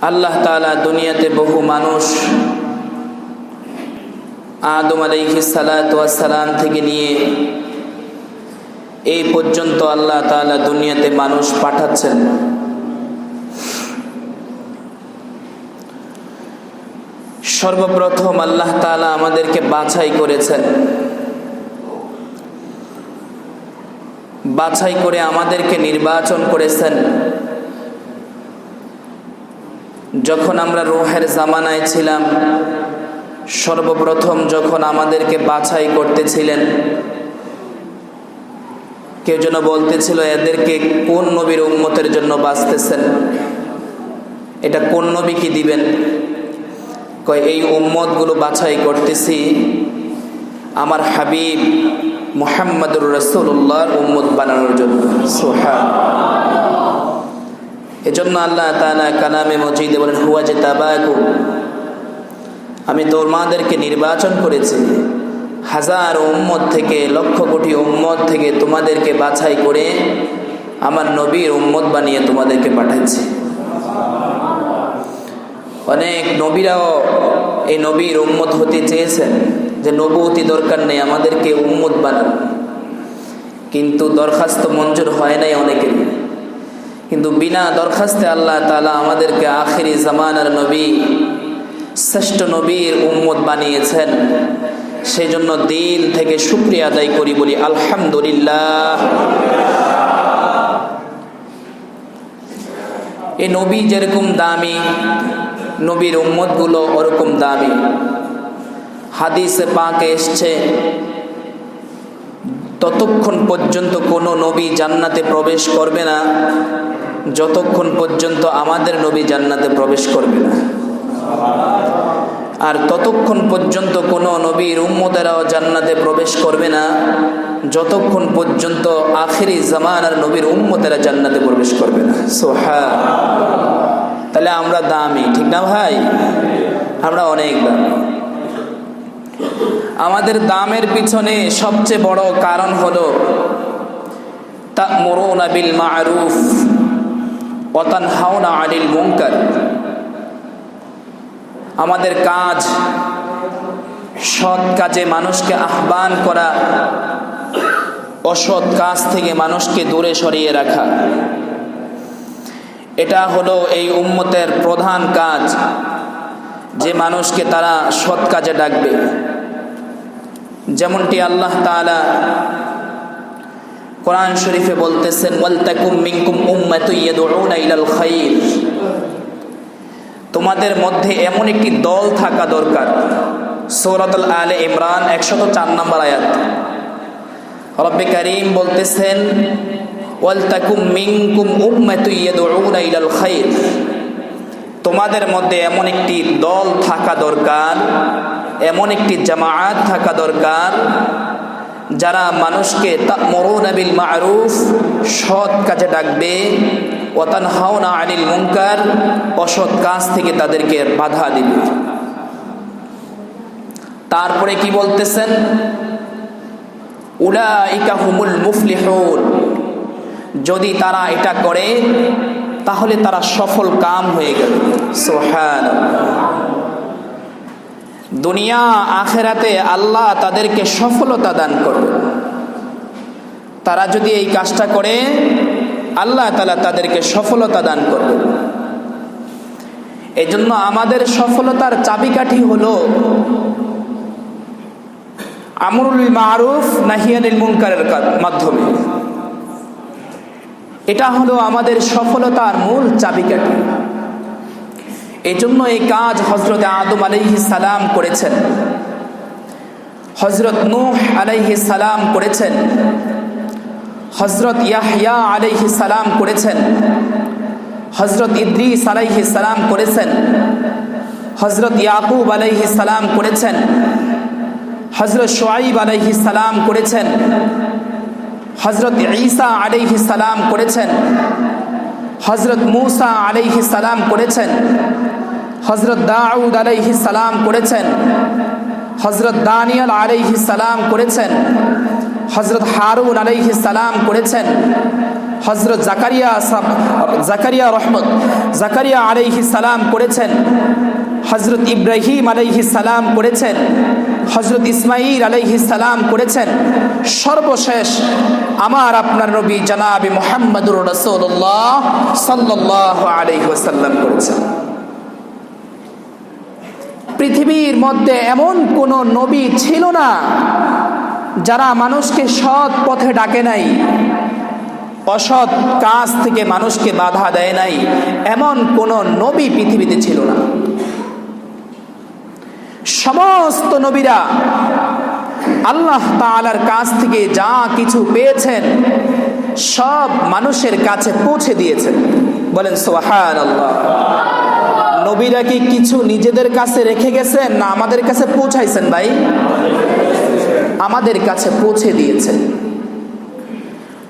আল্লাহ তাআলা দুনিয়াতে বহু মানুষ আদম আলাইহিস সালাতু ওয়াস সালাম থেকে নিয়ে এই পর্যন্ত আল্লাহ তাআলা দুনিয়াতে মানুষ পাঠাচ্ছেন। সর্বপ্রথম আল্লাহ তাআলা আমাদেরকে বাছাই করেছেন, বাছাই করে আমাদেরকে নির্বাচন করেছেন। যখন আমরা রূহের জামানায় ছিলাম, সর্বপ্রথম যখন আমাদেরকে বাছাই করতেছিলেন, কেউ যেন বলতেছিল এদেরকে কোন নবীর উম্মতের জন্য বাছতেছেন, এটা কোন নবী কি দিবেন? কয় এই উম্মতগুলো বাছাই করতেছি আমার হাবিব মুহাম্মদুর রাসূলুল্লাহর উম্মত বানানোর জন্য। সুবহানাল্লাহ। এজন্য আল্লাহ তাআলা কালামে মজিদে বলেন, হুয়া জিতাবাকুম, আমি তোমাদেরকে নির্বাচন করেছি হাজার উম্মত থেকে, লক্ষ কোটি উম্মত থেকে তোমাদেরকে বাছাই করে আমার নবীর উম্মত বানিয়ে তোমাদেরকে পাঠাচ্ছি। অনেক নবীরাও এই নবীর উম্মত হতে চেয়েছেন যে নবুয়তি দরকার নেই, আমাদেরকে উম্মত বানান, কিন্তু দরখাস্ত মঞ্জুর হয় নাই অনেকের। কিন্তু বিনা দরখাস্তে আল্লাহ তাআলা আমাদেরকে আখিরি জামানার নবী, শ্রেষ্ঠ নবীর উম্মত বানিয়েছেন। সেই জন্য দিল থেকে শুকরিয়া আদায় করি, বলি আলহামদুলিল্লাহ। এই নবী যেরকম দামি, নবীর উম্মতগুলো ওরকম দামি। হাদিসে পাকে এসছে, ততক্ষণ পর্যন্ত কোনো নবী জান্নাতে প্রবেশ করবে না যতক্ষণ পর্যন্ত আমাদের নবী জান্নাতে প্রবেশ করবে না, আর ততক্ষণ পর্যন্ত কোনো নবীর উম্মতেরাও জান্নাতে প্রবেশ করবে না যতক্ষণ পর্যন্ত আখিরি জামানার নবীর উম্মতেরা জান্নাতে প্রবেশ করবে না। সুবহানাল্লাহ। তাহলে আমরা দামি, ঠিক না ভাই? আমরা অনেক দামি। আমাদের দামের পিছনে সবচেয়ে বড় কারণ হলো তা'মুরুনা বিল মা'রুফ ওয়া তানহাউনা আনিল মুনকার। আমাদের কাজ সৎ কাজে মানুষকে আহ্বান করা, অসৎ কাজ থেকে মানুষকে দূরে সরিয়ে রাখা। এটা হলো এই উম্মতের প্রধান কাজ, যে মানুষকে তারা সৎ কাজে ডাকবে। যেমনটি আল্লাহ তাআলা কোরআন শরীফে বলতেছেন, ওয়ালতাকুম মিনকুম উম্মাতুন ইয়াদউনা ইলাল খায়র, তোমাদের মধ্যে এমন একটি দল থাকা দরকার। সূরাতুল আলে ইমরান 104 নম্বর আয়াত। রব্বে কারীম বলতেছেন, ওয়ালতাকুম মিনকুম উম্মাতুন ইয়াদউনা ইলাল খায়র, তোমাদের মধ্যে এমন একটি দল থাকা দরকার, এমন একটি জামাআত থাকা দরকার যারা মানুষকে তা'মুরুনা বিল মা'রুফ, সৎ কাজে ডাকবে, ওয়া তানহাউনা আনিল মুনকার, অসৎ কাজ থেকে তাদেরকে বাধা দিবে। তারপরে কি বলতেছেন? উলাইকা হুমুল মুফলিহুন, যদি তারা এটা করে তাহলে তারা সফল কাম হয়ে গেল। সুবহানাল্লাহ। দুনিয়া আখিরাতে আল্লাহ তাদেরকে সফলতা দান করবে। তারা যদি এই কাজটা করে আল্লাহ তাআলা তাদেরকে সফলতা দান করবে। এজন্য আমাদের সফলতার চাবিকাঠি হলো আমরুল মারুফ নাহি আনিল মুনকারের মাধ্যমে। এটা হলো আমাদের সফলতার মূল চাবিকাঠি। এজন্য এই কাজ হযরত আদম আলাইহিস সালাম করেছেন, হযরত নূহ আলাইহিস সালাম করেছেন, হযরত ইয়াহইয়া আলাইহিস সালাম করেছেন, হযরত ইদ্রিস আলাইহিস সালাম করেছেন, হযরত ইয়াকুব আলাইহিস সালাম করেছেন, হযরত শুআইব আলাইহিস সালাম করেছেন, হযরত ঈসা আলাইহিস সালাম করেছেন, হযরত মূসা আলাইহিস সালাম করেছেন, হযরত দাউদ আলাইহিস সালাম করেছেন, হযরত দানিয়েল আলাইহিস সালাম করেছেন, হযরত হারুন আলাইহিস সালাম করেছেন, হযরত জাকারিয়া আলাইহিস সালাম করেছেন, হযরত ইব্রাহিম আলাইহিস সালাম করেছেন, হযরত ইসমাঈল আলাইহিস সালাম করেছেন, সর্বশেষ আমার আপনার নবী জনাবে মুহাম্মদুর রাসূলুল্লাহ সাল্লাল্লাহু আলাইহি ওয়াসাল্লাম করেছেন। পৃথিবীর মধ্যে এমন কোন নবী ছিল না যারা মানুষকে সৎ পথে ডাকে নাই, অসৎ কাজ থেকে মানুষকে বাধা দেয় নাই, এমন কোন নবী পৃথিবীতে ছিল না। সমস্ত নবীরা আল্লাহ তাআলার কাছ থেকে যা কিছু পেয়েছেন সব মানুষের কাছে পৌঁছে দিয়েছেন। বলেন সুবহানাল্লাহ। নবীরা কি কিছু নিজেদের কাছে রেখে গেছেন না আমাদের কাছে পৌঁছাইছেন? ভাই, আমাদের কাছে পৌঁছে দিয়েছেন।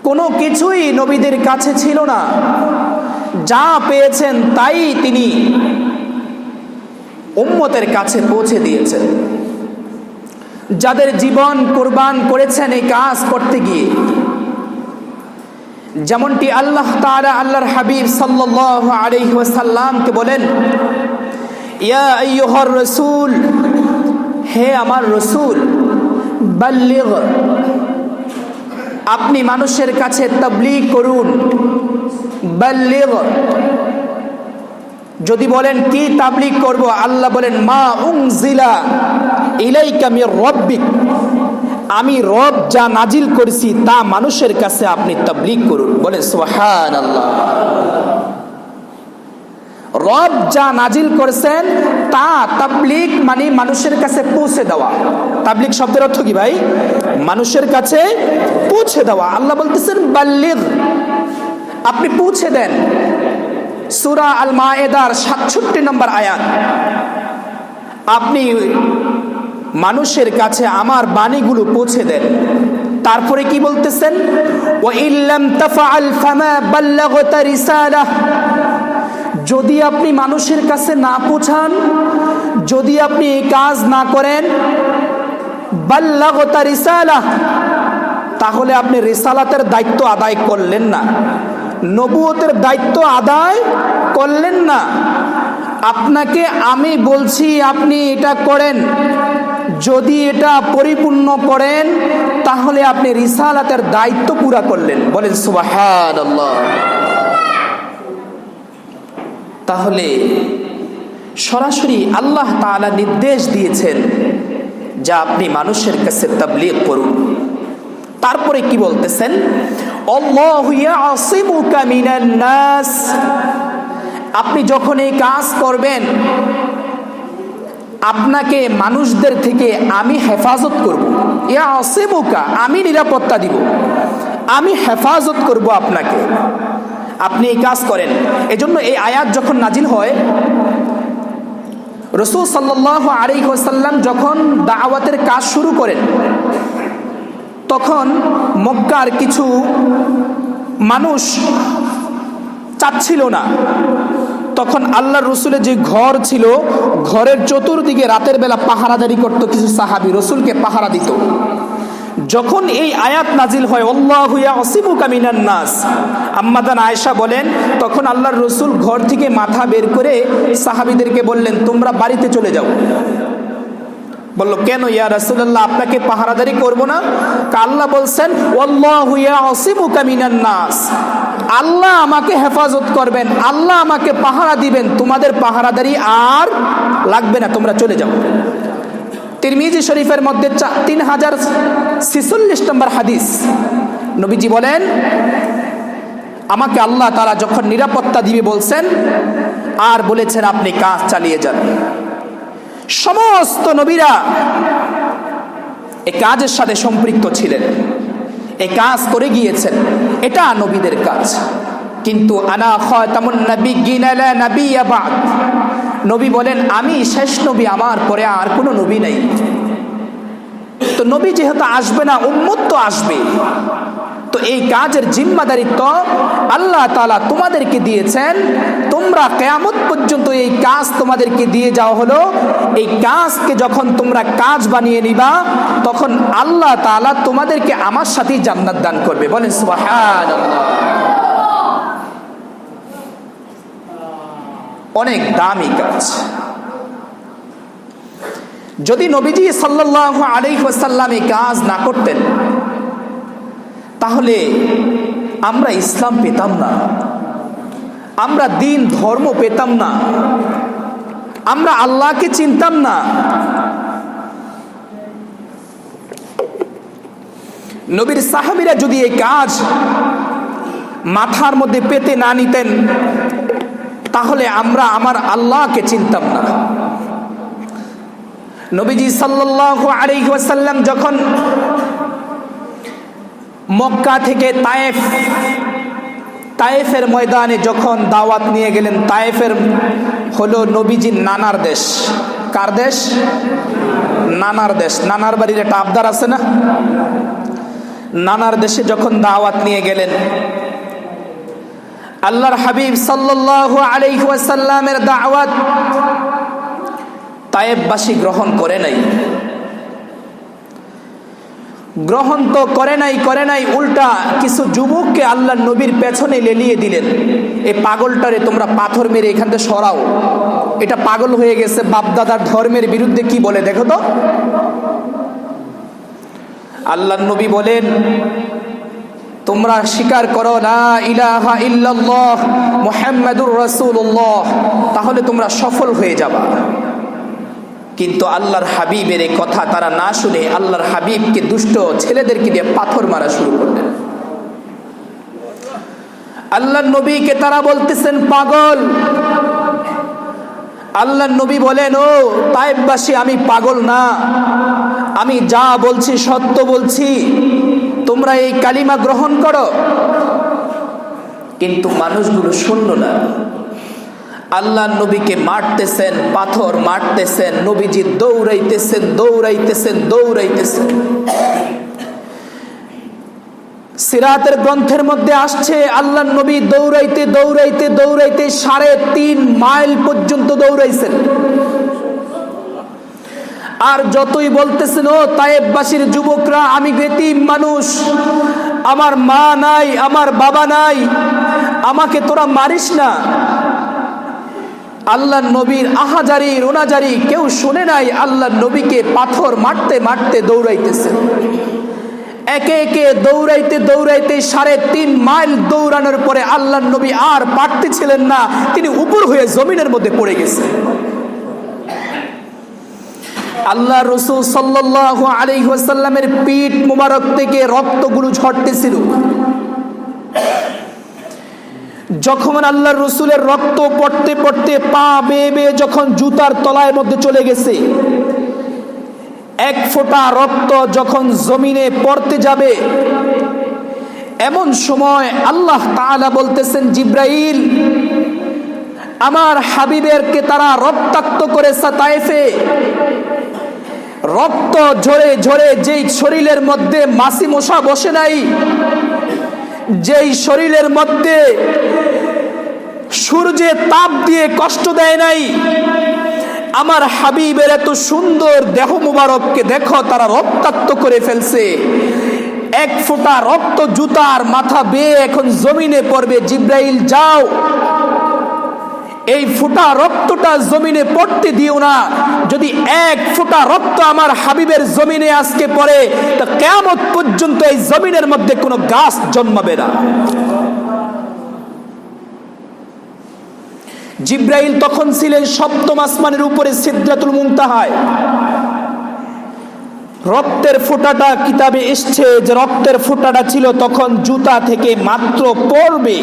কোনো কিছুই নবীদের কাছে ছিল না, যা পেয়েছেন তাই তিনি উম্মতের কাছে পৌঁছে দিয়েছেন। যাদের জীবন কুরবান করেছেন এই কাজ করতে গিয়ে, যেমনটি আল্লাহ তাআলা আল্লাহর হাবিব সাল্লাল্লাহু আলাইহি ওয়াসাল্লামকে বলেন, ইয়া আইয়ুহার রাসূল, হে আমার রাসূল, বাল্লিগ, আপনি মানুষের কাছে তাবলীগ করুন। বাল্লিগ, যদি বলেন কি তাবলীগ করব, আল্লাহ বলেন মা উনজিলা ইলাইকা মির রাব্বিক, আমি রব যা নাজিল করেছি তা মানুষের কাছে আপনি তাবলীগ করুন। বলেন সুবহানাল্লাহ। রব যা নাজিল করেছেন তা তাবলীগ মানে মানুষের কাছে পৌঁছে দেওয়া। তাবলীগ শব্দের অর্থ কি ভাই? মানুষের কাছে পৌঁছে দেওয়া। আল্লাহ বলতেছেন বাল্লিগ, আপনি পৌঁছে দেন। সূরা আল মায়েদার ৬৭ নম্বর আয়াত, আপনি মানুষের কাছে আমার বাণীগুলো পৌঁছে দেন। তারপরে কি বলতেছেন? ওয়া ইল্লাম তাফআল ফামা বাল্লাগতা রিসালাহ, যদি আপনি মানুষের কাছে না পৌঁছান, যদি আপনি এই কাজ না করেন, বাল্লাগতা রিসালাহ, তাহলে আপনি রিসালাতের দায়িত্ব আদায় করলেন না, নবুয়তের দায়িত্ব আদায় করলেন না। আপনাকে আমি বলছি আপনি এটা করেন, যদি এটা পরিপূর্ণ করেন তাহলে আপনি রিসালাতের দায়িত্ব পুরা করলেন। বলেন সুবহানাল্লাহ। তাহলে সরাসরি আল্লাহ তাআলা নির্দেশ দিয়েছেন যা আপনি মানুষের কাছে তাবলীগ করুন। তারপরে কি বলতেছেন? আল্লাহু ইয়াসিমুকা মিনান নাস, আপনি যখন এই কাজ করবেন আপনাকে মানুষদের থেকে আমি হেফাজত করব। ইয়াসিমুকা, আমি নিরাপত্তা দিব, আমি হেফাজত করব আপনাকে, আপনি এই কাজ করেন। এজন্য এই আয়াত যখন নাজিল হয়, রাসূল সাল্লাল্লাহু আলাইহি ওয়াসাল্লাম যখন দাওয়াতের কাজ শুরু করেন, তখন মক্কার কিছু মানুষ চাচ্ছিল না। তখন আল্লাহর রাসূলের যে ঘর ছিল, ঘরের চতুর্দিকে রাতের বেলা পাহারাদারি করত কিছু সাহাবী, রাসূলকে পাহারা দিত। যখন এই আয়াত নাজিল হয় আল্লাহু ইয়াসিমুকা মিনান নাস, আম্মা জান আয়েশা বলেন, তখন আল্লাহর রাসূল ঘর থেকে মাথা বের করে সাহাবীদেরকে বললেন, তোমরা বাড়িতে চলে যাও। বলল, কেন ইয়া রাসূলুল্লাহ, আপনাকে পাহারাদারি করব না? আল্লাহ বলছেন আল্লাহু ইয়াসিমুকা মিনান নাস, আল্লাহ আমাকে হেফাজত করবেন, আল্লাহ আমাকে পাহারা দিবেন, তোমাদের পাহারাদারি আর লাগবে না, তোমরা চলে যাও। তিরমিজি শরীফের মধ্যে 3046 নম্বর হাদিস, নবীজি বলেন, আমাকে আল্লাহ তাআলা যখন নিরাপত্তা দিবে বলছেন আর বলেছেন আপনি কাজ চালিয়ে যান। সমস্ত নবীরা এই কাজের সাথে সম্পৃক্ত ছিলেন, এই কাজ করে গিয়েছেন, এটা নবীদের কাজ। কিন্তু আনা খাতামুন নাবিয়্যিন লা নাবিয়্যা বা'দ, নবী বলেন আমি শেষ নবী, আমার পরে আর কোনো নবী নেই। তো নবী যেহেতু আসবে না, উম্মত তো আসবে। তো এই কাজের জিম্মাদারিত্ব আল্লাহ তাআলা তোমাদেরকে দিয়েছেন, তোমরা কিয়ামত পর্যন্ত এই কাজ তোমাদেরকে দিয়ে যাওয়া হলো। এই কাজকে যখন তোমরা কাজ বানিয়ে নিবা, তখন আল্লাহ তাআলা তোমাদেরকে আমার সাথেই জান্নাত দান করবে। বলেন সুবহানাল্লাহ। অনেক দামি কাজ। যদি নবীজি সাল্লাল্লাহু আলাইহি ওয়াসাল্লাম এই কাজ না করতেন তাহলে আমরা ইসলাম পেতাম না, আমরা দিন ধর্ম পেতাম না, আমরা আল্লাহকে চিনতাম না। নবীর সাহাবীরা যদি এই কাজ মাথার মধ্যে পেতে না নিতেন তাহলে আমরা আমার আল্লাহকে চিনতাম না। নবীজি সাল্লাল্লাহু আলাইহি ওয়াসাল্লাম যখন মক্কা থেকে তায়েফের ময়দানে যখন দাওয়াত নিয়ে গেলেন, তায়েফের হলো নবীজির নানার দেশ। কার দেশ? নানার দেশ। নানার বাড়ির একটা আবদার আছে না? নানার দেশে যখন দাওয়াত নিয়ে গেলেন, আল্লাহর হাবিব সাল্লাল্লাহু আলাইহি ওয়াসাল্লামের দাওয়াত তায়েফবাসী গ্রহণ করে নাই। গ্রহণ তো করে নাই, উল্টা কিছু যুবককে আল্লাহর নবীর পেছনে লেলিয়ে দিলেন, এই পাগলটারে তোমরা পাথর মেরে এখান থেকে সরাও, এটা পাগল হয়ে গেছে, বাপদাদার ধর্মের বিরুদ্ধে কি বলে দেখো তো। আল্লাহর নবী বলেন, তোমরা স্বীকার করো লা ইলাহা ইল্লাল্লাহ মুহাম্মাদুর রাসূলুল্লাহ, তাহলে তোমরা সফল হয়ে যাবা। কিন্তু আল্লাহর হাবিবের এই কথা তারা না শুনে আল্লাহর হাবিবকে দুষ্ট ছেলেদেরকে দিয়ে পাথর মারা শুরু করলেন। আল্লাহর নবীকে তারা বলতেছেন পাগল। আল্লাহর নবী বলেন, ও তায়েফবাসী, আমি পাগল না, আমি যা বলছি সত্য বলছি, তোমরা এই কালিমা গ্রহণ করো। কিন্তু মানুষগুলো শুনল না। আল্লাহর নবীকে মারতেছেন, পাথর মারতেছেন, নবীজি দৌড়াইতেছেন। সিরাতের গ্রন্থের মধ্যে আসছে আল্লাহর নবী দৌড়াইতে 3.5 মাইল পর্যন্ত দৌড়াইছেন। আর যতই বলতেছেন, ও তায়েফবাসীর যুবকরা, আমি এতিম মানুষ, আমার মা নাই, আমার বাবা নাই, আমাকে তোরা মারিস না। আল্লাহর নবীর আহাজারি রোনাজারি কেউ শুনে নাই। আল্লাহর নবীকে পাথর মারতে দৌড়াইতেছেন। একে একে দৌড়াইতে 3.5 মাইল দৌড়ানোর পরে আল্লাহর নবী আর পারতেছিলেন না, তিনি উপর হয়ে জমিনের মধ্যে পড়ে গেছেন। আল্লাহ রাসূল সাল্লাল্লাহু আলাইহি ওয়াসাল্লামের পিঠ মোবারক থেকে রক্তগুলো ঝরতেছিল। যখন আল্লাহর রাসূলের রক্ত পড়তে পা বেয়ে যখন জুতার তলার মধ্যে চলে গেছে, এক ফোঁটা রক্ত যখন জমিনে পড়তে যাবে, এমন সময় আল্লাহ তাআলা বলতেছেন, জিব্রাইল, আমার হাবিবেরকে তারা রক্তাক্ত করেছে তায়েফে। রক্ত ঝরে যেই শরীরের মধ্যে মাছি মশা বসে নাই, যেই শরীরের মধ্যে সূর্যে তাপ দিয়ে কষ্ট দেয় নাই, আমার হাবিবের এত সুন্দর দেহ মুবারককে দেখো তারা রক্তাক্ত করে ফেলছে। এক ফোঁটা রক্ত জুতার মাথা বেয়ে এখন জমিনে পড়বে। জিব্রাইল, যাও, এই ফোঁটা রক্তটা জমিনে পড়তে দিও না। যদি এক ফোঁটা রক্ত আমার হাবিবের জমিনে আজকে পড়ে, তো কিয়ামত পর্যন্ত এই জমিনের মধ্যে কোনো গাছ জন্মাবে না। জিব্রাইল তখন ছিলেন 7ম আসমানের উপরে সিদরাতুল মুনতাহায়। রক্তের ফোঁটাটা কিতাবে এসছে যে রক্তের ফোঁটাটা ছিল তখন জুতা থেকে মাত্র পড়বে।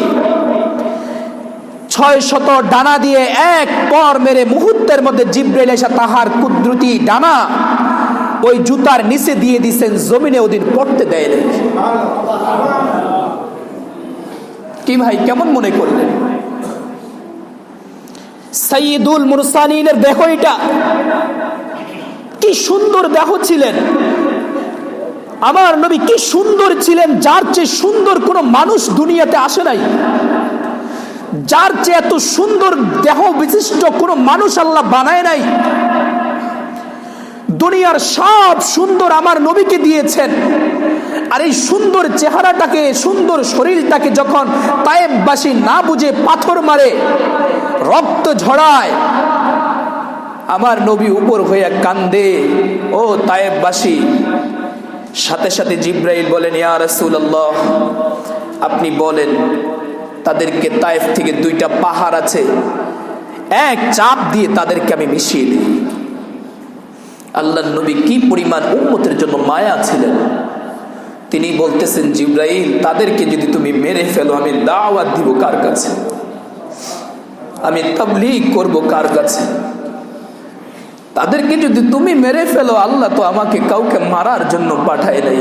600 ডানা দিয়ে এক পর মেরে মুহূর্তের মধ্যে জিব্রাইল এসে তাহার কুদরতি ডানা ওই জুতার নিচে দিয়ে দিয়েছেন, জমিনে ওদিন পড়তে দেয় নাই। কি ভাই, কেমন মনে করলেন? সাইয়্যিদুল মুরসালিনের দেহ, এটা কি সুন্দর দেহ ছিলেন আমার নবী, কি সুন্দর ছিলেন, যার চেয়ে সুন্দর কোনো মানুষ দুনিয়াতে আসে নাই। যার চেয়ে এত সুন্দর দেহ বিশিষ্ট কোনো মানুষ আল্লাহ বানায় নাই। দুনিয়ার সব সুন্দর আমার নবীকে দিয়েছেন। আর এই সুন্দর চেহারাটাকে, সুন্দর শরীরটাকে যখন তায়েববাসী না বুঝে পাথর মারে, রক্ত ঝরায়, আমার নবী উপর হয়ে কান্দে, ও তায়েববাসী। সাথে সাথে জিব্রাইল বলেন, ইয়া রাসূলুল্লাহ, আপনি বলেন তাদেরকে তায়েফ থেকে 2টা পাহাড় আছে, এক চাপ দিয়ে তাদেরকে আমি মিশিয়ে দিই। আল্লাহর নবী কি পরিমাণ উম্মতের জন্য মায়া ছিলেন। তিনি বলতেছেন, জিব্রাইল, তাদেরকে যদি তুমি মেরে ফেলো, আমি দাওয়াত দিব কার কাছে? আমি তাবলীগ করব কার কাছে? তাদেরকে যদি তুমি মেরে ফেলো, আল্লাহ তো আমাকে কাউকে মারার জন্য পাঠায় নাই,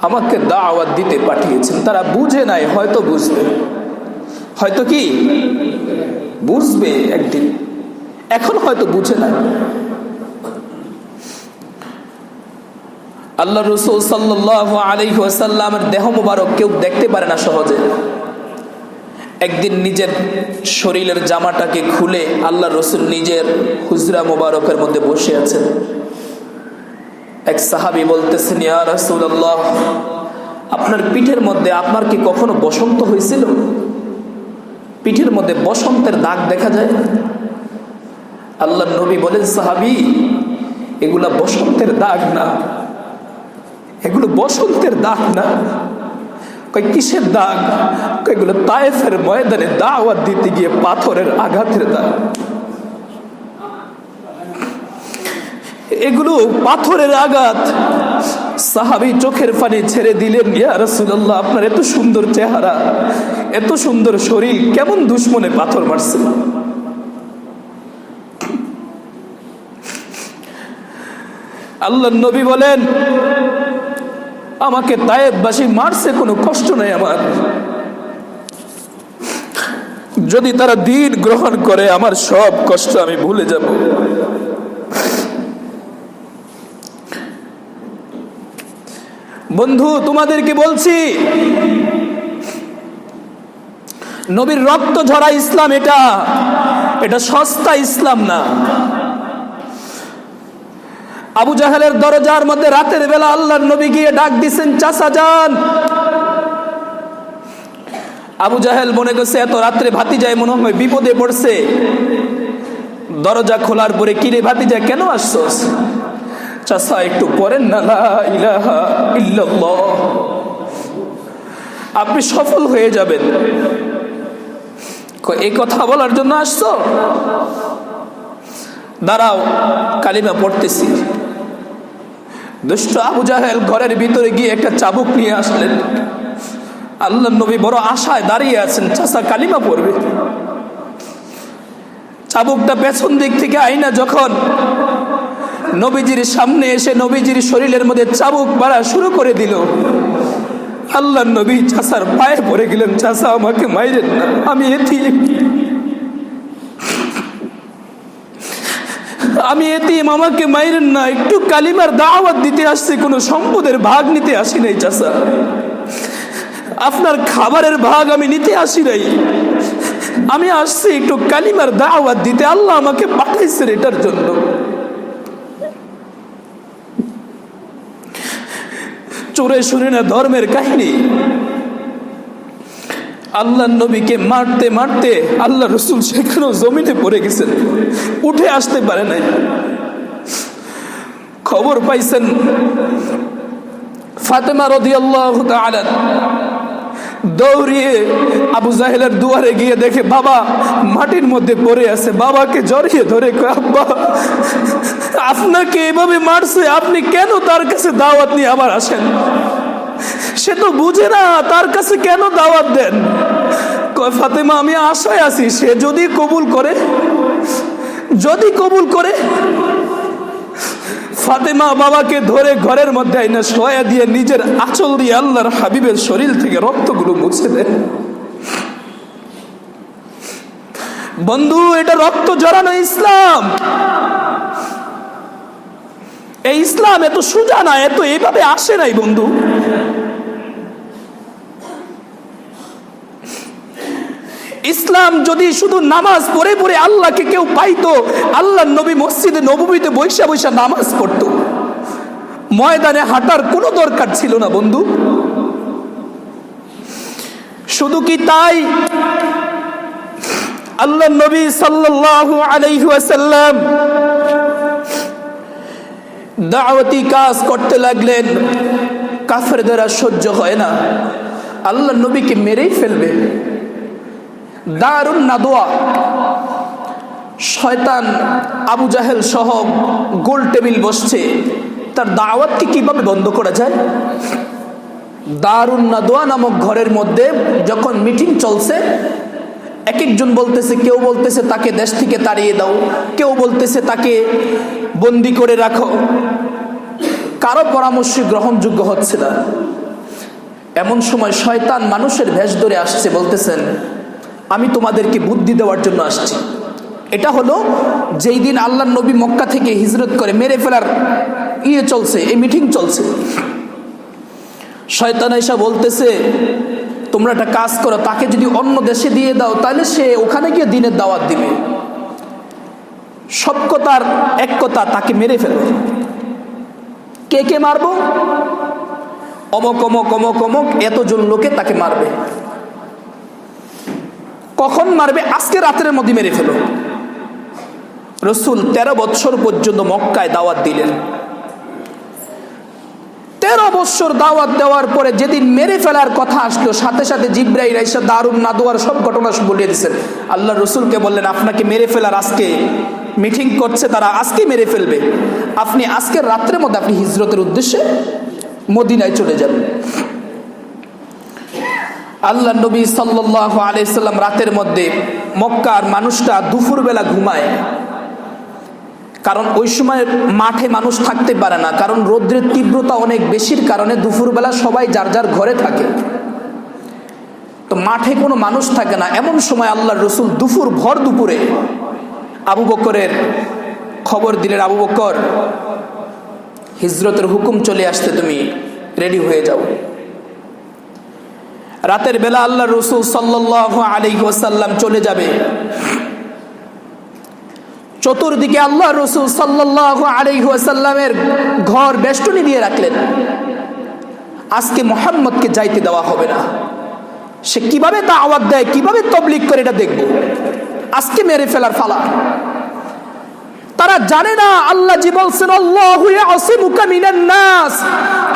আমাকে দাওয়াত দিতে পাঠিয়েছেন। তারা বুঝে নাই, হয়তো বুঝবে, হয়তো কি বুঝবে একদিন, এখন হয়তো বুঝে নাই। আল্লাহ রাসূল সাল্লাল্লাহু আলাইহি ওয়াসাল্লামের দেহ মোবারক কেউ দেখতে পারে না সহজে। একদিন নিজের শরীরের জামাটাকে খুলে আল্লাহ রাসূল নিজের হুজরা মোবারকের মধ্যে বসে আছেন। এক সাহাবী বলতেছেন, ইয়া রাসূলুল্লাহ, আপনার পিঠের মধ্যে আপনার কি কখনো বসন্ত হয়েছিল? পিঠের মধ্যে বসন্তের দাগ দেখা যায়? আল্লাহর নবী বলেন, সাহাবী, এগুলা বসন্তের দাগ না, এগুলো বসন্তের দাগ না। কই কিসের দাগ? এগুলো তায়েফের ময়দানে দাওয়াত দিতে গিয়ে পাথরের আঘাতের দাগ। এগুলো পাথরের আঘাত। সাহাবী চোখের পানি ছেড়ে দিলেন, ইয়া রাসূলুল্লাহ, আপনার এত সুন্দর চেহারা, এত সুন্দর শরীর, কেমন দুশমনে পাথর মারছে? আল্লাহর নবী বলেন, আমাকে তায়েববাসী মারছে, কোনো কষ্ট নাই আমার। যদি তারা দ্বীন গ্রহণ করে, আমার সব কষ্ট আমি ভুলে যাব। বন্ধু, তোমাদেরকে বলছি, নবীর রক্ত ঝরা ইসলাম এটা, এটা সস্তা ইসলাম না। আবু জাহেলের দরজার মধ্যে রাতের বেলা আল্লাহর নবী গিয়ে ডাক দিছেন, চাচা যান। আবু জাহেল মনে করছে এত রাত্রে ভাতিজায় মনে হয় বিপদে পড়ছে। দরজা খোলার পরে, কিরে ভাতিজা, কেন আসছস? চাচা একটু পড়েন না, লা ইলাহা ইল্লাল্লাহ, আপনি সফল হয়ে যাবেন। এই কথা বলার জন্য আসছো? দাঁড়াও, কালিমা পড়তেছি। দুষ্ট আবু জাহেল ঘরের ভিতরে গিয়ে একটা চাবুক নিয়ে আসলেন। আল্লাহর নবী বড় আশায় দাঁড়িয়ে আছেন, চাচা কালিমা পড়বে। চাবুকটা পেছন দিক থেকে আইনা যখন নবীজির সামনে এসে নবীজির শরীরের মধ্যে চাবুক মারা শুরু করে দিল, আল্লাহর নবী চাচার পায়ে পড়ে গেলেন, চাচা আমাকে মাইরেন না, আমি এতিম, আমি এতিম, আমাকে মাইরেন না। একটু কালিমার দাওয়াত দিতে আসছি, কোনো সম্পদের ভাগ নিতে আসি নাই চাচা, আপনার খাবারের ভাগ আমি নিতে আসি নাই, আমি আসছি একটু কালিমার দাওয়াত দিতে, আল্লাহ আমাকে পাঠাইছেন এটার জন্য। চোরে শুনে না ধর্মের কাহিনী। আল্লাহ নবীকে মারতে মারতে আল্লাহ রসুল সেখানেও জমিনে পড়ে গেছেন, উঠে আসতে পারে নাই। খবর পাইছেন ফাতেমা রাদিয়াল্লাহু তাআলা দৌড়িয়ে আবু জাহেলের দুয়ারে গিয়ে দেখে বাবা মাটির মধ্যে পড়ে আছে। বাবাকে জড়িয়ে ধরে কয়, আব্বা, আপনাকে এভাবে মারছে, আপনি কেন তার কাছে দাওয়াত নিয়ে আবার আসেন? সে তো বুঝে না, তার কাছে কেন দাওয়াত দেন? কয়, ফাতেমা, আমি আশায় আছি, সে যদি কবুল করে, যদি কবুল করে। ফাতেমা বাবাকে ধরে ঘরের মধ্যে আইনা শোয়া দিয়ে নিজের আঁচল দিয়ে আল্লাহর হাবিবের শরীর থেকে রক্তগুলো মুছে দেন। বন্ধু, এটা রক্ত জড়ানো ইসলাম। এই ইসলাম এত সোজা না, এত এইভাবে আসে নাই বন্ধু। ইসলাম যদি শুধু নামাজ পড়ে পড়ে আল্লাহকে কেউ পাইতো, আল্লাহর নবী মসজিদে নববীতে বৈশা বৈশা নামাজ পড়তো, ময়দানে হাঁটার কোনো দরকার ছিল না বন্ধু। শুধু কি তাই, আল্লাহর নবী সাল্লাল্লাহু আলাইহি ওয়াসাল্লাম দাওয়াতি কাজ করতে লাগলেন। কাফেরদের আর সহ্য হয় না, আল্লাহর নবীকে মেরেই ফেলবে। দারুন নাদওয়া, শয়তান আবু জাহেল সহ গোল টেবিল বসছে, তার দাওয়াতকে কিভাবে বন্ধ করা যায়। দারুন নাদওয়া নামক ঘরের মধ্যে যখন মিটিং চলছে, এক একজন বলতেছে, কেউ বলতেছে তাকে দেশ থেকে তাড়িয়ে দাও, কেউ বলতেছে তাকে বন্দি করে রাখো, কারো পরামর্শ গ্রহণযোগ্য হচ্ছে না। এমন সময় শয়তান মানুষের ভেষ ধরে আসছে, বলতেছেন আমি তোমাদেরকে বুদ্ধি দেওয়ার জন্য আসছি। এটা হলো যেই দিন আল্লাহর নবী মক্কা থেকে হিজরত করে মেরে ফেলার চলছে, এই মিটিং চলছে। শয়তান এসে বলতেছে তোমরা একটা কাজ করো, তাকে যদি অন্য দেশে দিয়ে দাও তাহলে সে ওখানে গিয়ে দিনের দাওয়াত দিবে। সব কথার এক কথা, তাকে মেরে ফেলবে। কে কে মারবো? অমক অমক অমক অমক এতজন লোকে তাকে মারবে। কখন মারবে? আজকে রাতের মধ্যে মেরে ফেলো। রাসূল 13 বছর পর্যন্ত মক্কায় দাওয়াত দিলেন। 13 বছর দাওয়াত দেওয়ার পরে যেদিন মেরে ফেলার কথা আসলো, সাথে সাথে জিবরাইল আইসা দারুন নাদওয়ার সব ঘটনা বলে দিয়েছেন। আল্লাহ রসুলকে বললেন আপনাকে মেরে ফেলার আজকে মিটিং করছে, তারা আজকে মেরে ফেলবে, আপনি আজকের রাত্রের মধ্যে আপনি হিজরতের উদ্দেশ্যে মদিনায় চলে যাবেন। আল্লাহ নবী সাল্লাল্লাহু আলাইহি সাল্লাম রাতের মধ্যে, মক্কার মানুষটা দুপুরবেলা ঘুমায়, কারণ ওই সময় মাঠে মানুষ থাকতে পারে না, কারণ রৌদ্রের তীব্রতা অনেক বেশির কারণে দুপুরবেলা সবাই যার যার ঘরে থাকে, তো মাঠে কোনো মানুষ থাকে না। এমন সময় আল্লাহর রসুল ভর দুপুরে আবু বকরের খবর দিলেন, আবু বকর হিজরতের হুকুম চলে আসতে, তুমি রেডি হয়ে যাও। রাতের বেলা আল্লাহ রসুল সাল্লাল্লাহু আলাইহি ওয়াসাল্লাম চলে যাবে। চতুর্দিকে আল্লাহ রসুল সাল্লাল্লাহু আলাইহি ওয়াসাল্লামের ঘর বেষ্টনী দিয়ে রাখলেন। আজকে মুহাম্মদকে যাইতে দেওয়া হবে না, সে কিভাবে দাওয়াত দেয়, কিভাবে তাবলীগ করে, এটা দেখব। আজকে মেরে ফেলার ফালা। তারা জানে না আল্লাহ জি বলছেন আল্লাহু ইয়াসিমুকা মিনান নাস,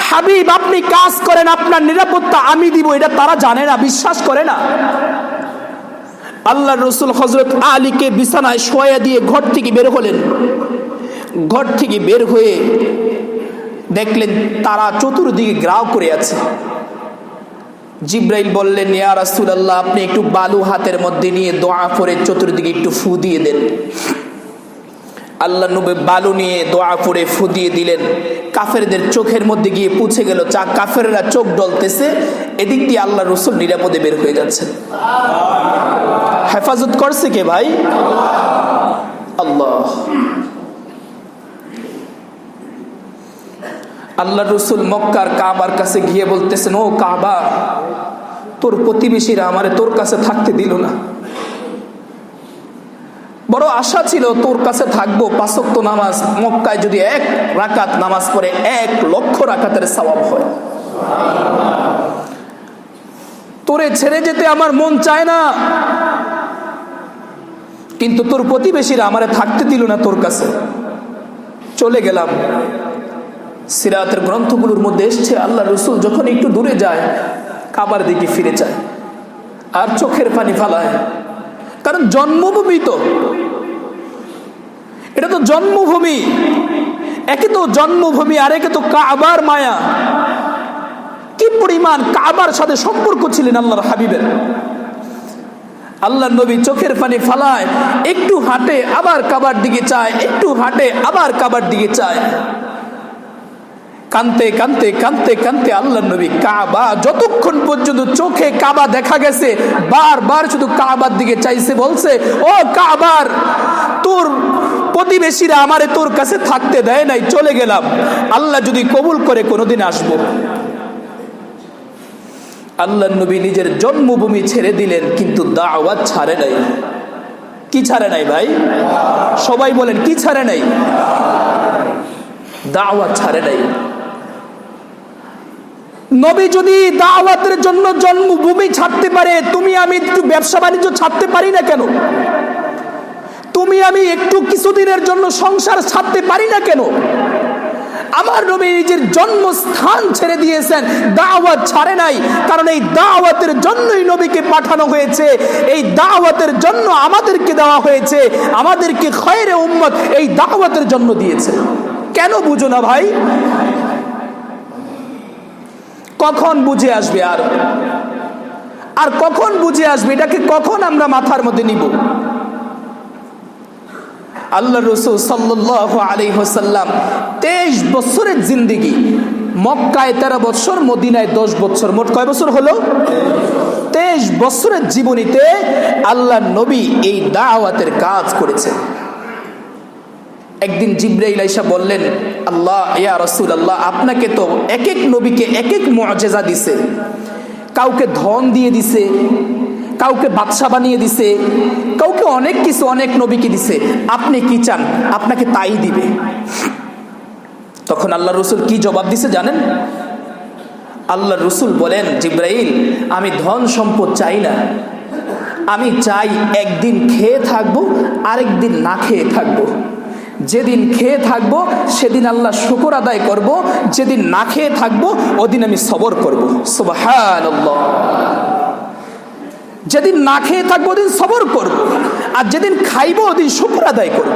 হাবিব আপনি কাজ করেন, আপনার নিরাপত্তা আমি দিব, এটা তারা জানে না, বিশ্বাস করে না। আল্লাহ রসুল হযরত আলীকে বিছানায় শোয়া দিয়ে ঘর থেকে বের হলেন। ঘর থেকে বের হয়ে দেখলেন তারা চতুর্দিকে গ্রাও করে আছে। জিবরাইল বললেন ইয়া রাসূলুল্লাহ আপনি একটু বালু হাতের মধ্যে নিয়ে দোয়া করে চতুর্দিকে একটু ফু দিয়ে দেন। আল্লাহ নবী বালু নিয়ে দোয়া করে ফু দিয়ে দিলেন। কাফেরদের চোখের মধ্যে গিয়ে পৌঁছে গেল, যা কাফেররা চোখ ডলতেছে, এদিক দিয়ে আল্লাহ রসুল নিরাপদে বের হয়ে যাচ্ছেন। হেফাজত করছে কে ভাই? আল্লাহ। আল্লাহ রসুল মক্কার কাবার কাছে গিয়ে বলতেছেন, ও কাবা, তোর প্রতিবেশীরা আমারে তোর কাছে থাকতে দিল না, বড় আশা ছিল তোর কাছে থাকবো, 5 ওয়াক্ত নামাজ মক্কায় যদি 1 রাকাত নামাজ পড়ে 1 লক্ষ রাকাতের সওয়াব হয়। তোরে ছেড়ে যেতে আমার মন চায় না, কিন্তু তোর প্রতিবেশীরা আমারে থাকতে দিল না তোর কাছে, চলে গেলাম। সিরাতের গ্রন্থগুলোর মধ্যে এসছে আল্লাহ রসুল যখন একটু দূরে যায় কাবার দিকে ফিরে যায় আর চোখের পানি ফালায়, কারণ জন্মভূমি তো, এটা তো জন্মভূমি, একে তো জন্মভূমি আর একে তো কাবার মায়া। কি পরিমাণ কাবার সাথে সম্পর্ক ছিলেন আল্লাহর হাবিবের। আল্লাহ নবী চোখের পানি ফালায়, একটু হাঁটে আবার কাবার দিকে চায়, একটু হাঁটে আবার কাবার দিকে চায়। কানতে কানতে কানতে কানতে আল্লাহ নবী কাবা, যতক্ষণ পর্যন্ত চোখে কাবা দেখা গেছে বারবার শুধু কাবার দিকে চাইছে, বলছে ও কাবার, তোর প্রতিবেশীরা আমারে তোর কাছে থাকতে দেয় নাই, চলে গেলাম, আল্লাহ যদি কবুল করে কোনোদিন আসবো। আল্লাহর নবী নিজের জন্মভূমি ছেড়ে দিলেন, কিন্তু দাওয়াত ছাড়ে নাই। কি ছাড়ে নাই ভাই? সবাই বলেন, কি ছাড়ে নাই? দাওয়াত ছাড়ে নাই। নবী যদি দাওয়াতের জন্য জন্মভূমি ছাড়তে পারে, তুমি আমি একটু ব্যবসা বাণিজ্য ছাড়তে পারি না কেন? তুমি আমি একটু কিছুদিনের জন্য সংসার ছাড়তে পারি না কেন? আমার নবী নিজের জন্মস্থান ছেড়ে দিয়েছেন, দাওয়াত ছাড়ে নাই। কারণ এই দাওয়াতের জন্যই নবীকে পাঠানো হয়েছে, এই দাওয়াতের জন্য আমাদেরকে দেওয়া হয়েছে, আমাদেরকে খয়রে উম্মত এই দাওয়াতের জন্য দিয়েছে। কেন বুঝো না ভাই? কখন বুঝে আসবে? আর কখন বুঝে আসবে? এটাকে কখন আমরা মাথার মধ্যে নিব? আল্লাহ রাসূল সাল্লাল্লাহু আলাইহি ওয়াসাল্লাম 23 বছরের জিন্দেগি, মক্কায় 13 বছর, মদিনায় 10 বছর, মোট কয় বছর হলো? 23 বছরের জীবনীতে আল্লাহ নবী এই দাওয়াতের কাজ করেছে। একদিন জিবরাইল আইসা বললেন, আল্লাহ, ইয়া রাসূলুল্লাহ, আপনাকে তো এক এক নবীকে এক এক মুআজিজা দিছে, কাউকে ধন দিয়ে দিছে, কাউকে বাদশা বানিয়ে দিছে, কাউকে অনেক কিছু অনেক নবীকে দিছে, আপনি কি চান? আপনাকে তাই দিবে। তখন আল্লাহ রসুল কি জবাব দিছে জানেন? আল্লাহ রসুল বলেন, জিবরাইল, আমি ধন সম্পদ চাই না, আমি চাই একদিন খেয়ে থাকবো, আরেকদিন না খেয়ে থাকবো। যেদিন খেয়ে থাকবো সেদিন আল্লাহ শুকর আদায় করব, যেদিন না খেয়ে থাকবো ওদিন আমি সবর করব। সুবহানাল্লাহ। যেদিন না খেয়ে থাকবো ওদিন সবর করব, আর যেদিন খাইবো ওদিন শুকর আদায় করব।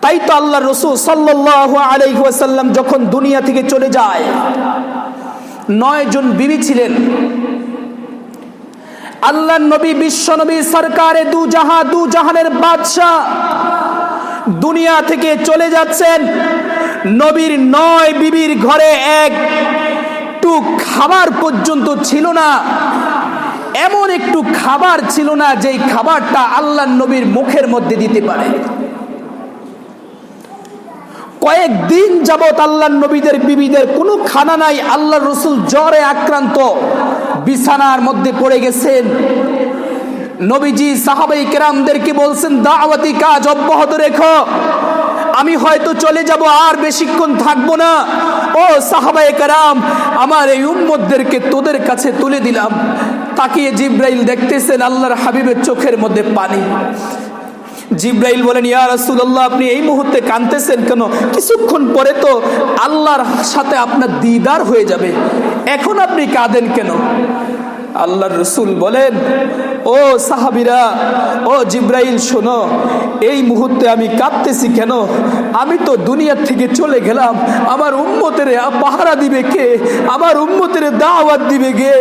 তাই তো আল্লাহ রাসূল সাল্লাল্লাহু আলাইহি ওয়াসাল্লাম যখন দুনিয়া থেকে চলে যায়, 9 জন বিবি ছিলেন। আল্লাহ নবী, বিশ্ব নবী, সরকারে দু জাহানের বাদশা দুনিয়া থেকে চলে যাচ্ছেন। নবীর 9 বিবির ঘরে একটু খাবার পর্যন্ত ছিল না। এমন একটু খাবার ছিল না যেই খাবারটা আল্লাহ নবীর মুখের মধ্যে দিতে পারে। কয়েকদিন যাবত আল্লাহ নবীদের বিবিদের কোনো খানা নাই। আল্লাহ রসুল জ্বরে আক্রান্ত, বিছানার মধ্যে পড়ে গেছেন। নবীজি সাহাবায়ে কেরামদেরকে বলছেন, দাওয়াতি কাজ অব্যাহত রেখো, আমি হয়তো চলে যাব, আর বেশিক্ষণ থাকবো না। ও সাহাবায়ে কেরাম, আমার এই উম্মতদেরকে তোদের কাছে তুলে দিলাম। তাকিয়ে জিবরাইল দেখতেছেন আল্লাহর হাবিবের চোখের মধ্যে পানি। জিবরাইল বলেন, ইয়া রাসূলুল্লাহ, আপনি এই মুহূর্তে কাঁদতেছেন কেন? কিছুক্ষণ পরে তো আল্লাহর সাথে আপনার দিদার হয়ে যাবে, এখন আপনি কাঁদেন কেন? আল্লাহর রাসূল বলেন, ও সাহাবীরা, ও জিবরাইল, শোনো, এই মুহূর্তে আমি কাঁদতেছি কেন? আমি তো দুনিয়া থেকে চলে গেলাম, আমার উম্মতের পাহারা দিবে কে? আমার উম্মতের দাওয়াত দিবে কে?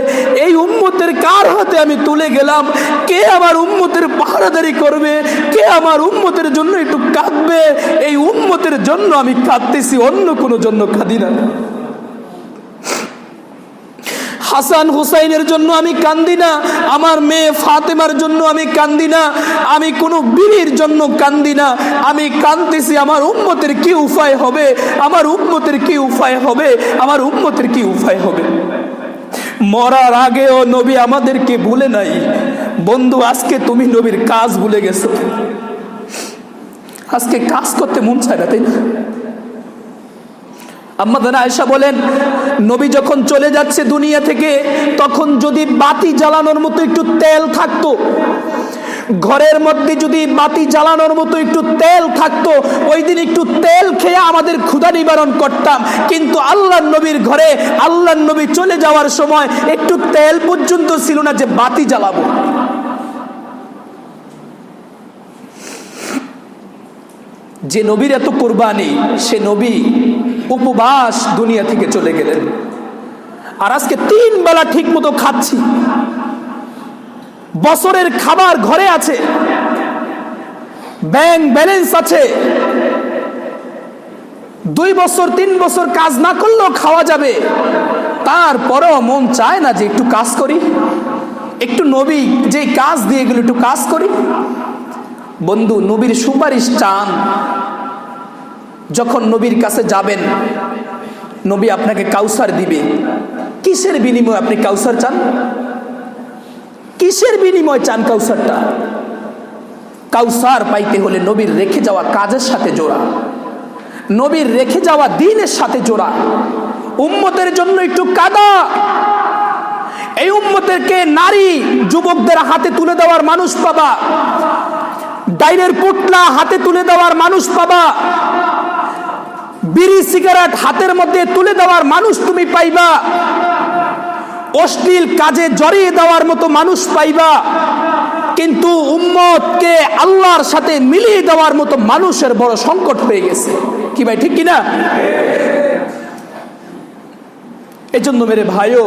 এই উম্মতের কার হাতে আমি তুলে গেলাম? কে আমার উম্মতের পাহারাদারি করবে? কে আমার উম্মতের জন্য একটু কাঁদবে? এই উম্মতের জন্য আমি কাঁদতেছি, অন্য কোনো জন্য কাঁদি না। হাসান হুসাইনের জন্য আমি কান্দি না, আমার মেয়ে ফাতেমার জন্য আমি কান্দি না, আমি কোনো বীরের জন্য কান্দি না। আমি কাঁদতেছি আমার উম্মতের কি উপায় হবে, আমার উম্মতের কি উপায় হবে, আমার উম্মতের কি উপায় হবে। মরার আগেও নবী আমাদেরকে ভুলে নাই। বন্ধু, আজকে তুমি নবীর কাজ ভুলে গেছো। আজকে কাজ করতে মন চায় না, তাই না? আম্মা জান আয়েশা বলেন, নবী যখন চলে যাচ্ছে দুনিয়া থেকে, তখন যদি বাতি জ্বালানোর মতো একটু তেল থাকতো, ঘরের মধ্যে যদি বাতি জ্বালানোর মতো একটু তেল থাকতো, ওই দিন একটু তেল খেয়ে আমাদের ক্ষুধা নিবারণ করতাম। কিন্তু আল্লাহর নবীর ঘরে আল্লাহর নবী চলে যাওয়ার সময় একটু তেল পর্যন্ত ছিল না যে বাতি জ্বালাবো। যে নবীর এত কুরবানি, সে নবী উপবাস দুনিয়া থেকে চলে গেলেন। আর আজকে 3 বেলা ঠিক মতো খাচ্ছি, বছরের খাবার ঘরে আছে, ব্যাংক ব্যালেন্স আছে, 2 বছর 3 বছর কাজ না করলেও খাওয়া যাবে। তারপরেও মন চায় না যে একটু কাজ করি, একটু নবী যে কাজ দিয়ে গেল একটু কাজ করি। বন্ধু, নবীর সুপারিশ চান, যখন নবীর কাছে যাবেন, নবী আপনাকে কাউসার দিবে, কিসের বিনিময়ে আপনি কাউসার চান? কিসের বিনিময়ে চান কাউসারটা? কাউসার পাইতে হলে নবীর রেখে যাওয়া কাজের সাথে জোড়া, নবীর রেখে যাওয়া দ্বীনের সাথে জোড়া। উম্মতের জন্য একটু কাদা। এই উম্মতেরকে নারী যুবকদের হাতে তুলে দেওয়ার মানুষ পাবা, ডাইনের পুটলা হাতে তুলে দেওয়ার মানুষ পাবা, বিড়ি সিগারেট হাতের মধ্যে তুলে দেওয়ার মানুষ তুমি পাইবা, অশ্লীল কাজে জড়িয়ে দেওয়ার মতো মানুষ পাইবা, কিন্তু উম্মতকে আল্লাহর সাথে মিলিয়ে দেওয়ার মতো মানুষের বড় সংকট হয়ে গেছে। কি ভাই, ঠিক কিনা? এজন্য মেরে ভাইও,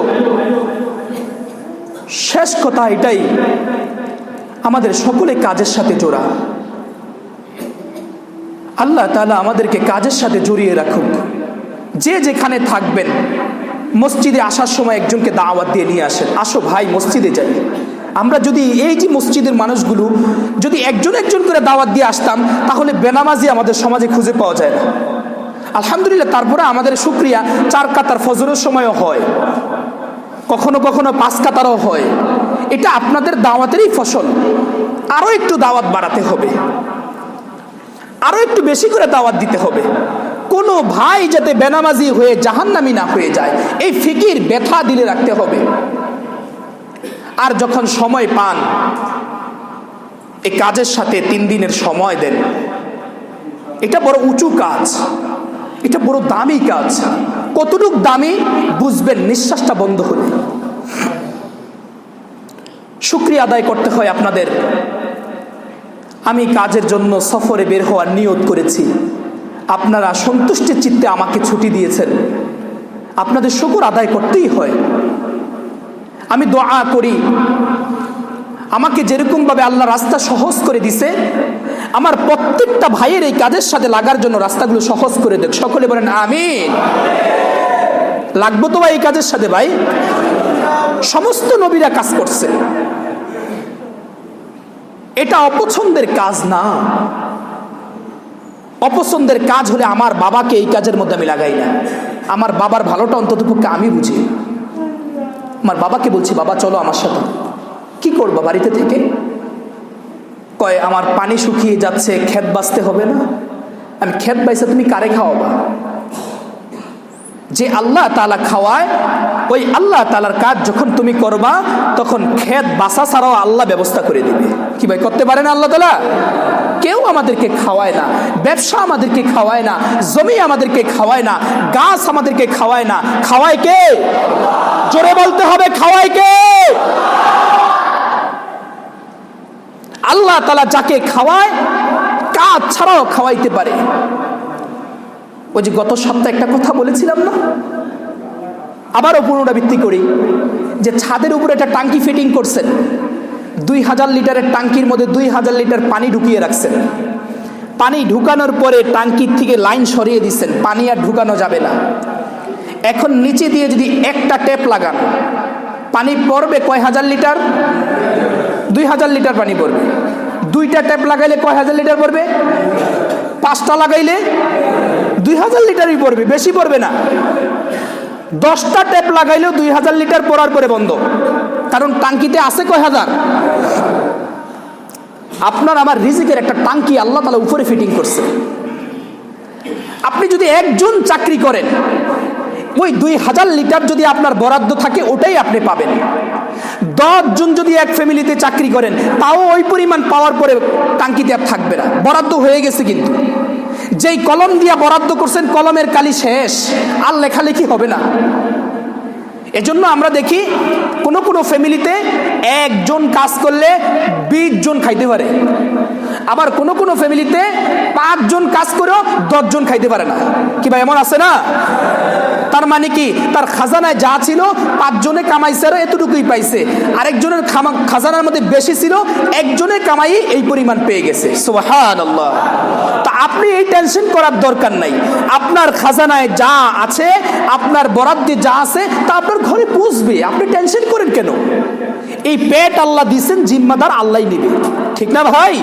শেষ কথা এটাই, আমাদের সকলে কাজের সাথে জোড়া। আল্লাহ তাআলা আমাদেরকে কাজের সাথে জড়িয়ে রাখুক। যে যেখানে থাকবেন, মসজিদে আসার সময় একজনকে দাওয়াত দিয়ে নিয়ে আসেন, আসো ভাই মসজিদে যাই। আমরা যদি এই যে মসজিদের মানুষগুলো যদি একজন একজন করে দাওয়াত দিয়ে আসতাম, তাহলে বেনামাজি আমাদের সমাজে খুঁজে পাওয়া যায় না। আলহামদুলিল্লাহ, তারপরে আমাদের শুকরিয়া 4 কাতার ফজরের সময়ও হয়, কখনো কখনো 5 কাতারও হয়। এটা আপনাদের দাওয়াতেরই ফসল। আরো একটু দাওয়াত বাড়াতে হবে, আরো একটু বেশি করে দাওয়াত দিতে হবে। কোনো ভাই যাতে বেনামাজি হয়ে জাহান্নামী না হয়ে যায়, এই ফিকির ব্যথা দিলে রাখতে হবে। আর যখন সময় পান, এই কাজের সাথে 3 দিনের সময় দেন। এটা বড় উঁচু কাজ, এটা বড় দামি কাজ। কতটুক দামি বুঝবেন নিঃশ্বাসটা বন্ধ হলে। শুকরিয়া আদায় করতে হয় আপনাদের। আমি কাজের জন্য সফরে বের হওয়ার নিয়ত করেছি, আপনারা সন্তুষ্টির চিত্তে আমাকে ছুটি দিয়েছেন, আপনাদের শুকর আদায় করতেই হয়। আমি দোয়া করি, আমাকে যেরকম ভাবে আল্লাহ রাস্তা সহজ করে দিছে, আমার প্রত্যেকটা ভাইয়ের এই কাজের সাথে লাগার জন্য রাস্তাগুলো সহজ করে দেখ। সকলে বলেন আমিন। লাগবো তো ভাই এই কাজের সাথে ভাই। সমস্ত নবীরা কাজ করছে, এটা অপছন্দের কাজ না। অপছন্দের কাজ হলে আমার বাবাকে এই কাজের মধ্যে আমি লাগাই না। আমার বাবার ভালোটা অন্ততপক্ষে আমি বুঝি। আমার বাবাকে বলছি, বাবা চলো আমার সাথে। কি করবো বাড়িতে থেকে? কয় আমার পানি শুকিয়ে যাচ্ছে, ক্ষেত বাঁচতে হবে না। আমি ক্ষেত বাইছে তুমি কারে খাওয়াবা? যে আল্লাহ তাআলা খাওয়ায়, ওই আল্লাহ তাআলার কাজ যখন তুমি করবা, তখন ক্ষেত বাঁচা ছাড়াও আল্লাহ ব্যবস্থা করে দিবে। কি ভাই, করতে পারে না আল্লাহ তাআলা? কেউ আমাদেরকে খাওয়ায় না, ব্যবসা আমাদেরকে খাওয়ায় না, জমি আমাদেরকে খাওয়ায় না, গাছ আমাদেরকে খাওয়ায় না। খাওয়ায় কে? জোরে বলতে হবে, খাওয়ায় কে? আল্লাহ তাআলা যাকে খাওয়ায়, কাজ ছাড়াও খাওয়াইতে পারে। ওই যে গত সপ্তাহে একটা কথা বলেছিলাম না, আবারও পুনরাবৃত্তি করি, যে ছাদের উপরে একটা টাঙ্কি ফিটিং করছেন, 2000 লিটারের টাঙ্কির মধ্যে 2000 লিটার পানি ঢুকিয়ে রাখছেন। পানি ঢুকানোর পরে টাঙ্কির থেকে লাইন সরিয়ে দিচ্ছেন, পানি আর ঢুকানো যাবে না। এখন নিচে দিয়ে যদি একটা ট্যাপ লাগান, পানি পড়বে কয় হাজার লিটার? 2000 লিটার পানি পড়বে। 2টা ট্যাপ লাগাইলে কয় হাজার লিটার পড়বে? 5টা লাগাইলে 2000 লিটারই পড়বে, বেশি পড়বে না। 10টা ট্যাপ লাগাইলেও 2000 লিটার পড়ার পরে বন্ধ, কারণ টাঙ্কিতে আছে কয় হাজার? আপনার আমার রিজিকের একটা টাঙ্কি আল্লাহ তাআলা উপরে ফিটিং করছে। আপনি যদি একজন চাকরি করেন, ওই 2000 লিটার যদি আপনার বরাদ্দ থাকে, ওটাই আপনি পাবেন। 10 জন যদি এক ফ্যামিলিতে চাকরি করেন, তাও ওই পরিমাণ পাওয়ার পরে টাঙ্কিতে আর থাকবে না, বরাদ্দ হয়ে গেছে। কিন্তু যেই কলম দিয়া বরাদ্দ করছেন, কলমের কালি শেষ, আর লেখালেখি হবে না। এজন্য আমরা দেখি কোন কোন ফ্যামিলিতে একজন কাজ করলে 20 জন খাইতে পারে, আবার কোন কোন ফ্যামিলিতে 5 জন কাজ করেও 10 জন খাইতে পারে না। কি ভাই, এমন আছে না? তার মানে কি, তার খাজানায় যা ছিল 5 জনে কামাইছে আর এতটুকুই পাইছে, আরেকজনের খাজানার মধ্যে বেশি ছিল, একজনের কামাই এই পরিমাণ পেয়ে গেছে। সুবহানাল্লাহ। তা আপনি এই টেনশন করার দরকার নাই। আপনার খাজানায় যা আছে, আপনার বরাদ্দে যা আছে, তা আপনার ঘরে পৌঁছবে। আপনি টেনশন করেন কেন? এই পেট আল্লাহ দিয়েছেন, জিম্মাদার আল্লাহ নিবে। ঠিক না ভাই?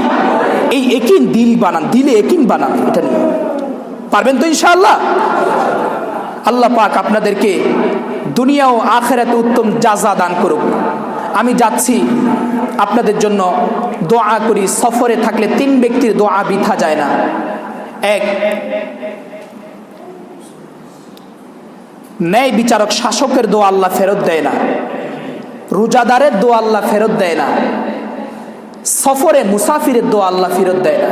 এই একিন দিল বানান, দিলে একিন বানান। এটা নিয়ে পারবেন তো ইনশাআল্লাহ? আল্লাহ পাক আপনাদেরকে দুনিয়া ও আখিরাতে উত্তম জাযা দান করুক। আমি যাচ্ছি, আপনাদের জন্য দোয়া করি। সফরে থাকলে 3 ব্যক্তির দোয়া বৃথা যায় না। এক, ন্যায় বিচারক শাসকের দোয়া আল্লাহ ফেরত দেয় না, রোজাদারের দোয়া আল্লাহ ফেরত দেয় না, সফরে মুসাফিরের দোয়া আল্লাহ ফেরত দেয় না।